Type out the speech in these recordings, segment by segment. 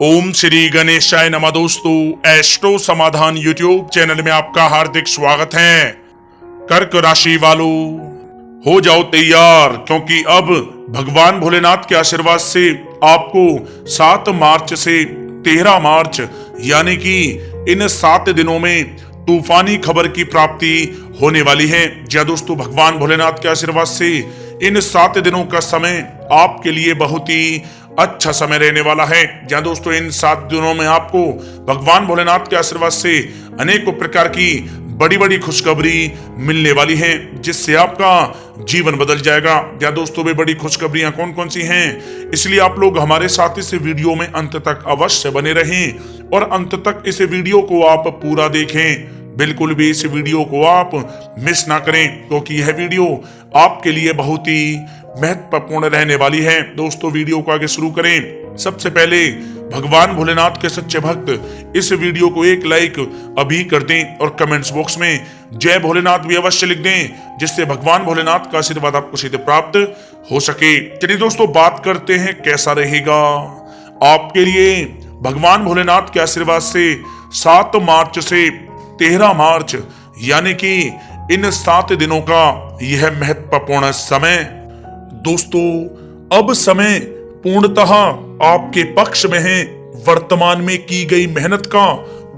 ओम श्री गणेशाय नमः। दोस्तों, एस्ट्रो समाधान यूट्यूब चैनल में आपका हार्दिक स्वागत है। कर्क राशि वालों, हो जाओ तैयार, क्योंकि अब भगवान भोलेनाथ के आशीर्वाद से आपको 7 मार्च से 13 मार्च यानी कि इन 7 दिनों में तूफानी खबर की प्राप्ति होने वाली है। जी दोस्तों, भगवान भोलेनाथ के आशीर्वाद से इन 7 दिनों का समय आपके लिए बहुत ही अच्छा समय रहने वाला है। जहां दोस्तों इन 7 दिनों में आपको भगवान भोलेनाथ के आशीर्वाद से अनेकों प्रकार की बड़ी बड़ी खुशखबरी मिलने वाली है, जिससे आपका जीवन बदल जाएगा। जहां दोस्तों वे बड़ी खुशखबरियां कौन कौन सी हैं, इसलिए आप लोग हमारे साथ इस वीडियो में अंत तक अवश्य बने रहें और अंत तक इस वीडियो को आप पूरा देखें। बिल्कुल भी इस वीडियो को आप मिस ना करें, क्योंकि यह वीडियो आपके लिए बहुत ही महत्वपूर्ण रहने वाली है। दोस्तों, वीडियो को आगे शुरू करें। सबसे पहले भगवान भोलेनाथ के सच्चे भक्त इस वीडियो को एक लाइक अभी कर दें और कमेंट्स बॉक्स में जय भोलेनाथ भी अवश्य लिख दें, जिससे भगवान भोलेनाथ का आशीर्वाद आपको सीधे प्राप्त हो सके। चलिए दोस्तों, बात करते हैं कैसा रहेगा आपके लिए भगवान भोलेनाथ के आशीर्वाद से 7 मार्च से 13 मार्च यानी कि इन 7 दिनों का यह महत्वपूर्ण समय। दोस्तों, अब समय पूर्णतः आपके पक्ष में है। वर्तमान में की गई मेहनत का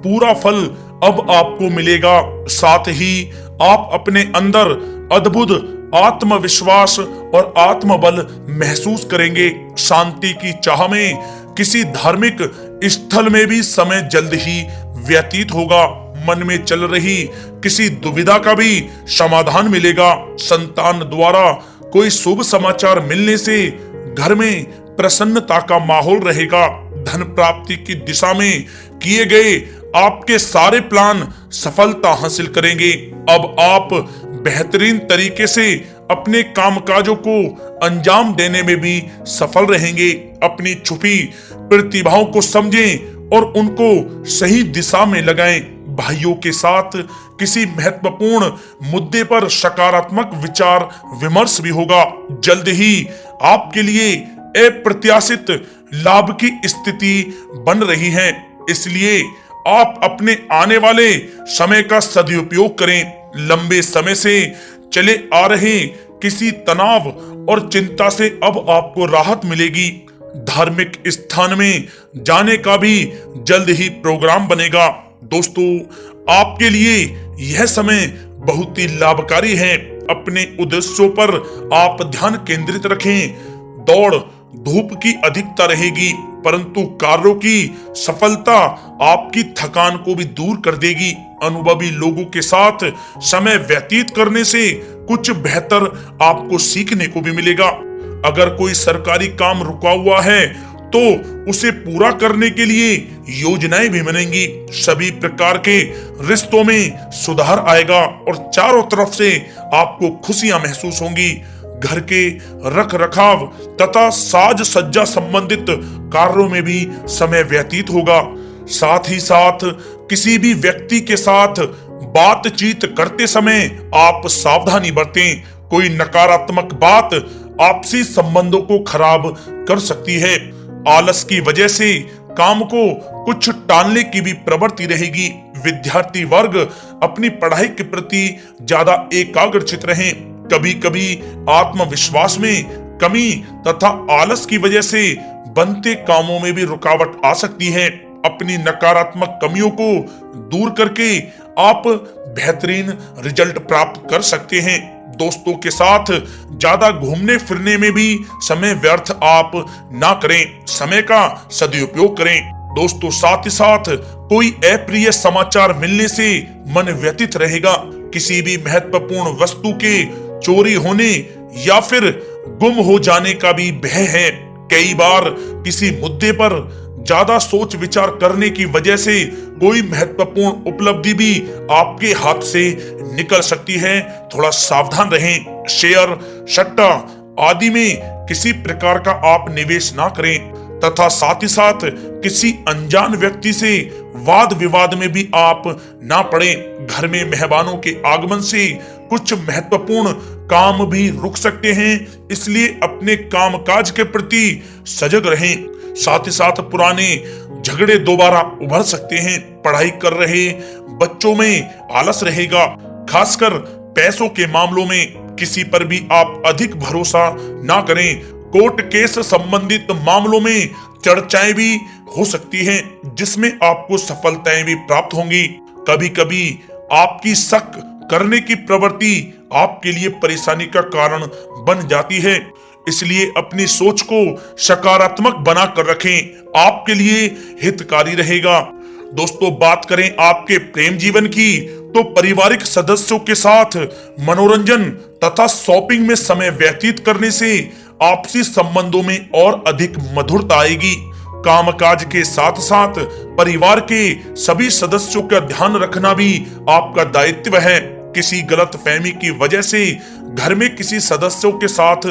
पूरा फल अब आपको मिलेगा। साथ ही आप अपने अंदर अद्भुत आत्मविश्वास और आत्मबल महसूस करेंगे। शांति की चाह में किसी धार्मिक स्थल में भी समय जल्द ही व्यतीत होगा। मन में चल रही किसी दुविधा का भी समाधान मिलेगा। संतान द्वारा कोई शुभ समाचार मिलने से घर में प्रसन्नता का माहौल रहेगा। धन प्राप्ति की दिशा में किए गए आपके सारे प्लान सफलता हासिल करेंगे। अब आप बेहतरीन तरीके से अपने कामकाजों को अंजाम देने में भी सफल रहेंगे। अपनी छुपी प्रतिभाओं को समझें और उनको सही दिशा में लगाएं। भाइयों के साथ किसी महत्वपूर्ण मुद्दे पर सकारात्मक विचार विमर्श भी होगा। जल्द ही आपके लिए अप्रत्याशित लाभ की स्थिति बन रही है, इसलिए आप अपने आने वाले समय का सदुपयोग करें। लंबे समय से चले आ रहे किसी तनाव और चिंता से अब आपको राहत मिलेगी। धार्मिक स्थान में जाने का भी जल्द ही प्रोग्राम बनेगा। दोस्तों, आपके लिए यह समय बहुत ही लाभकारी है। अपने उद्देश्यों पर आप ध्यान केंद्रित रखें। दौड़ धूप की अधिकता रहेगी, परंतु कार्यों की सफलता आपकी थकान को भी दूर कर देगी। अनुभवी लोगों के साथ समय व्यतीत करने से कुछ बेहतर आपको सीखने को भी मिलेगा। अगर कोई सरकारी काम रुका हुआ है तो उसे पूरा करने के लिए योजनाएं भी बनेंगी। सभी प्रकार के रिश्तों में सुधार आएगा और चारों तरफ से आपको खुशियां महसूस होंगी। घर के रख रखाव तथा साज सज्जा संबंधित कार्यों में भी समय व्यतीत होगा। साथ ही साथ किसी भी व्यक्ति के साथ बातचीत करते समय आप सावधानी बरतें। कोई नकारात्मक बात आपसी संबंधों को खराब कर सकती है। आलस की वजह से काम को कुछ टालने की भी प्रवृत्ति रहेगी। विद्यार्थी वर्ग अपनी पढ़ाई के प्रति ज्यादा एकाग्रचित रहें। कभी कभी आत्मविश्वास में कमी तथा आलस की वजह से बनते कामों में भी रुकावट आ सकती है। अपनी नकारात्मक कमियों को दूर करके आप बेहतरीन रिजल्ट प्राप्त कर सकते हैं। दोस्तों के साथ ज्यादा घूमने फिरने में भी समय व्यर्थ आप ना करें, समय का सदुपयोग करें। दोस्तों, साथ ही साथ कोई अप्रिय समाचार मिलने से मन व्यतीत रहेगा। किसी भी महत्वपूर्ण वस्तु के चोरी होने या फिर गुम हो जाने का भी भय है। कई बार किसी मुद्दे पर ज्यादा सोच विचार करने की वजह से कोई महत्वपूर्ण उपलब्धि भी आपके हाथ से निकल सकती है। थोड़ा सावधान रहें। शेयर सट्टा आदि में किसी प्रकार का आप निवेश ना करें तथा साथ ही साथ किसी अनजान व्यक्ति से वाद विवाद में भी आप ना पड़ें। घर में मेहमानों के आगमन से कुछ महत्वपूर्ण काम भी रुक सकते हैं, इसलिए अपने कामकाज के प्रति सजग रहें। साथ ही साथ पुराने झगड़े दोबारा उभर सकते हैं। पढ़ाई कर रहे बच्चों में आलस रहेगा। खासकर पैसों के मामलों में किसी पर भी आप अधिक भरोसा ना करें। कोर्ट केस संबंधित मामलों में चर्चाएं भी हो सकती हैं, जिसमें आपको सफलताएं भी प्राप्त होंगी। कभी कभी आपकी शक करने की प्रवृत्ति आपके लिए परेशानी का कारण बन जाती है, इसलिए अपनी सोच को सकारात्मक बनाकर रखें, आपके लिए हितकारी रहेगा। दोस्तों, बात करें आपके प्रेम जीवन की, तो पारिवारिक सदस्यों के साथ मनोरंजन तथा शॉपिंग में समय व्यतीत करने से आपसी संबंधों में और अधिक मधुरता आएगी। कामकाज के साथ साथ परिवार के सभी सदस्यों का ध्यान रखना भी आपका दायित्व है। किसी गलत फहमी की वजह से घर में किसी सदस्यों के साथ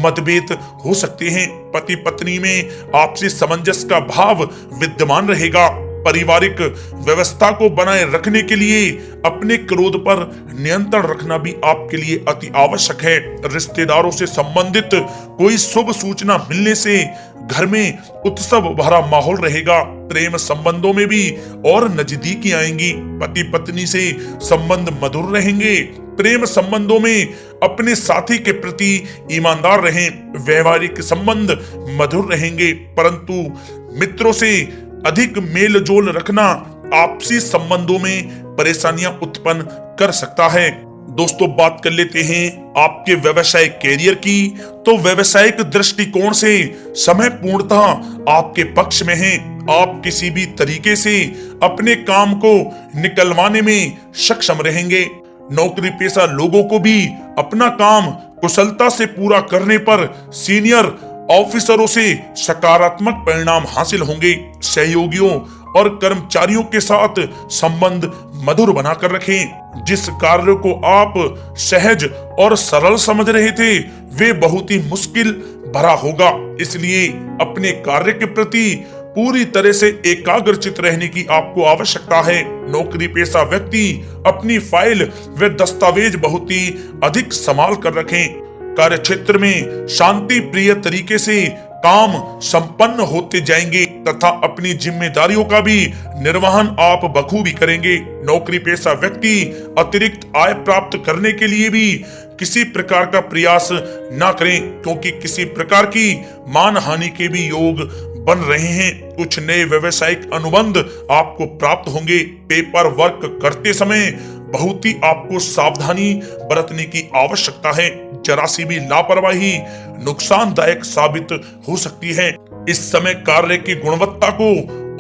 मतभेद हो सकते हैं। पति पत्नी में आपसी सामंजस्य का भाव विद्यमान रहेगा। पारिवारिक व्यवस्था को बनाए रखने के लिए अपने क्रोध पर नियंत्रण रखना भी आपके लिए अति आवश्यक है। रिश्तेदारों से संबंधित कोई शुभ सूचना मिलने से घर में उत्सव भरा माहौल रहेगा। प्रेम संबंधों में भी और नजदीकी आएंगी। पति पत्नी से संबंध मधुर रहेंगे। प्रेम संबंधों में अपने साथी के प्रति ईमानदार रहें। वैवाहिक संबंध मधुर रहेंगे, परंतु मित्रों से अधिक मेल जोल रखना आपसी संबंधों में परेशानियां उत्पन्न कर सकता है। दोस्तों, बात कर लेते हैं आपके व्यवसायिक कैरियर की। तो व्यवसायिक दृष्टिकोण से समय पूर्णतः आपके पक्ष में है। आप किसी भी तरीके से अपने काम को निकलवाने में सक्षम रहेंगे। नौकरी पेशा लोगों को भी अपना काम कुशलता से पूरा करने पर सीनियर ऑफिसरों से सकारात्मक परिणाम हासिल होंगे। सहयोगियों और कर्मचारियों के साथ संबंध मधुर बनाकर रखें। जिस कार्य को आप सहज और सरल समझ रहे थे, वे बहुत ही मुश्किल भरा होगा। इसलिए अपने कार्य के प्रति पूरी तरह से एकाग्रचित रहने की आपको आवश्यकता है। नौकरी पेशा व्यक्ति अपनी फाइल व दस्तावेज बहुत ही अधिक संभाल कर रखें। कार्य क्षेत्र में शांति प्रिय तरीके से काम संपन्न होते जाएंगे तथा अपनी जिम्मेदारियों का भी निर्वहन आप बखूबी करेंगे। नौकरी पेशा व्यक्ति अतिरिक्त आय प्राप्त करने के लिए भी किसी प्रकार का प्रयास न करें, क्योंकि किसी प्रकार की मान हानि के भी योग बन रहे हैं। कुछ नए व्यवसायिक अनुबंध आपको प्राप्त होंगे। पेपर वर्क करते समय बहुत ही आपको सावधानी बरतने की आवश्यकता है। जरा सी भी लापरवाही नुकसानदायक साबित हो सकती है। इस समय कार्य की गुणवत्ता को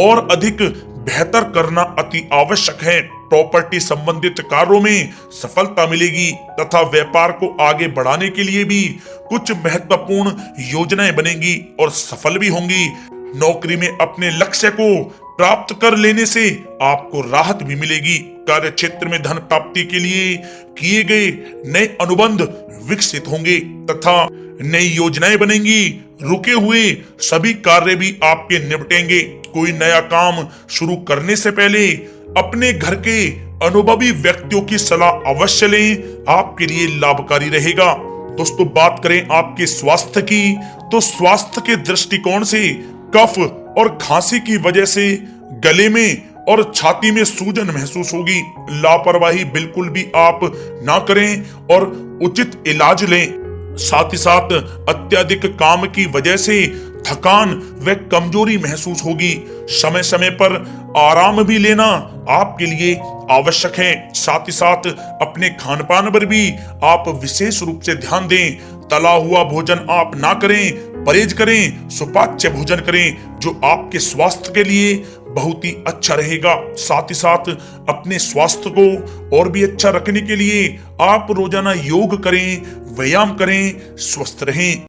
और अधिक बेहतर करना अति आवश्यक है। प्रॉपर्टी संबंधित कार्यों में सफलता मिलेगी तथा व्यापार को आगे बढ़ाने के लिए भी कुछ महत्वपूर्ण योजनाएं बनेंगी और सफल भी होंगी। नौकरी में अपने लक्ष्य को प्राप्त कर लेने से आपको राहत भी मिलेगी। कार्य क्षेत्र में धन प्राप्ति के लिए किए गए नए अनुबंध विकसित होंगे तथा नई योजनाएं बनेंगी। रुके हुए सभी कार्य भी आपके निपटेंगे। कोई नया काम शुरू करने से पहले अपने घर के अनुभवी व्यक्तियों की सलाह अवश्य लें, आपके लिए लाभकारी रहेगा। दोस्तों, बात करें आपके स्वास्थ्य की, तो स्वास्थ्य के दृष्टिकोण से कफ और खांसी की वजह से गले में और छाती में सूजन महसूस होगी। लापरवाही बिल्कुल भी आप ना करें और उचित इलाज लें। साथ ही साथ अत्यधिक काम की वजह से थकान व कमजोरी महसूस होगी। समय समय पर आराम भी लेना आपके लिए आवश्यक है। साथ ही साथ अपने खान पान पर भी आप विशेष रूप से ध्यान दें। तला हुआ भोजन आप ना करें, परहेज करें, सुपाच्य भोजन करें, जो आपके स्वास्थ्य के लिए बहुत ही अच्छा रहेगा। साथ ही साथ अपने स्वास्थ्य को और भी अच्छा रखने के लिए आप रोजाना योग करें, व्यायाम करें, स्वस्थ रहें।